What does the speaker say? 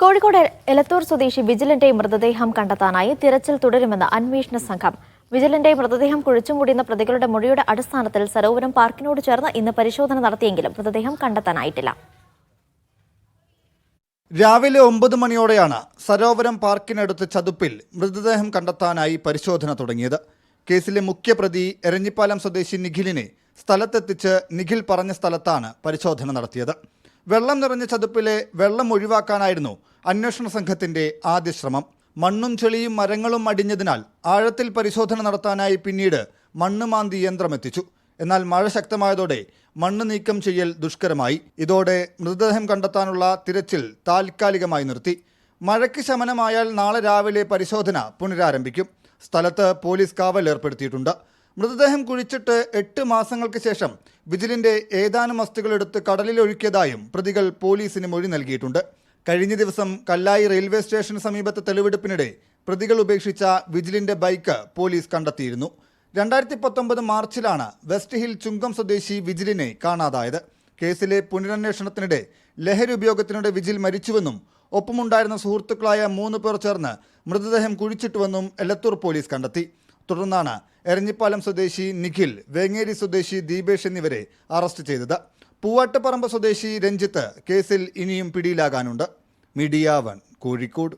കോഴിക്കോട് എലത്തൂർ സ്വദേശി വിജിലന്റെ മൃതദേഹം കണ്ടെത്താനായി തിരച്ചിൽ തുടരുമെന്ന് അന്വേഷണ സംഘം. വിജിലന്റെ മൃതദേഹം കുഴിച്ചുമൂടിയുന്ന പ്രതികളുടെ മൊഴിയുടെ അടിസ്ഥാനത്തിൽ സരോവരം പാർക്കിനോട് ചേർന്ന് ഇന്ന് പരിശോധന നടത്തിയെങ്കിലും മൃതദേഹം കണ്ടെത്താനായിട്ടില്ല. രാവിലെ 9 മണിയോടെയാണ് സരോവരം പാർക്കിനടുത്ത് ചതുപ്പിൽ മൃതദേഹം കണ്ടെത്താനായി പരിശോധന തുടങ്ങിയത്. കേസിലെ മുഖ്യപ്രതി എരഞ്ഞിപ്പാലം സ്വദേശി നിഖിലിനെ സ്ഥലത്തെത്തിച്ച് നിഖിൽ പറഞ്ഞ സ്ഥലത്താണ് പരിശോധന നടത്തിയത്. വെള്ളം നിറഞ്ഞ ചതുപ്പിലെ വെള്ളം ഒഴിവാക്കാനായിരുന്നു അന്വേഷണ സംഘത്തിന്റെ ആദ്യ ശ്രമം. മണ്ണും ചെളിയും മരങ്ങളും അടിഞ്ഞതിനാൽ ആഴത്തിൽ പരിശോധന നടത്താനായി പിന്നീട് മണ്ണ് മാന്തി യന്ത്രമെത്തിച്ചു. എന്നാൽ മഴ ശക്തമായതോടെ മണ്ണ് നീക്കം ചെയ്യൽ ദുഷ്കരമായി. ഇതോടെ മൃതദേഹം കണ്ടെത്താനുള്ള തിരച്ചിൽ താൽക്കാലികമായി നിർത്തി. മഴയ്ക്ക് ശമനമായാൽ നാളെ രാവിലെ പരിശോധന പുനരാരംഭിക്കും. സ്ഥലത്ത് പോലീസ് കാവൽ ഏർപ്പെടുത്തിയിട്ടുണ്ട്. മൃതദേഹം കുഴിച്ചിട്ട് 8 മാസങ്ങൾക്ക് ശേഷം വിജിലിന്റെ ഏതാനും വസ്തുക്കളെടുത്ത് കടലിൽ ഒഴുക്കിയതായും പ്രതികൾ പോലീസിന് മൊഴി നൽകിയിട്ടുണ്ട്. കഴിഞ്ഞ ദിവസം കല്ലായി റെയിൽവേ സ്റ്റേഷന് സമീപത്തെ തെളിവെടുപ്പിനിടെ പ്രതികൾ ഉപേക്ഷിച്ച വിജിലിന്റെ ബൈക്ക് പോലീസ് കണ്ടെത്തിയിരുന്നു. 2019 മാർച്ചിലാണ് വെസ്റ്റ് ഹിൽ ചുങ്കം സ്വദേശി വിജിലിനെ കാണാതായത്. കേസിലെ പുനരന്വേഷണത്തിനിടെ ലഹരി ഉപയോഗത്തിനിടെ വിജിൽ മരിച്ചുവെന്നും ഒപ്പമുണ്ടായിരുന്ന സുഹൃത്തുക്കളായ 3 പേർ ചേർന്ന് മൃതദേഹം കുഴിച്ചിട്ടുവെന്നും എലത്തൂർ പോലീസ് കണ്ടെത്തി. തുടർന്നാണ് എരഞ്ഞിപ്പാലം സ്വദേശി നിഖിൽ, വേങ്ങേരി സ്വദേശി ദീപേഷ് എന്നിവരെ അറസ്റ്റ് ചെയ്തത്. പൂവാട്ടുപറമ്പ് സ്വദേശി രഞ്ജിത്ത് കേസിൽ ഇനിയും പിടിയിലാകാനുണ്ട്. മീഡിയ 1 കോഴിക്കോട്.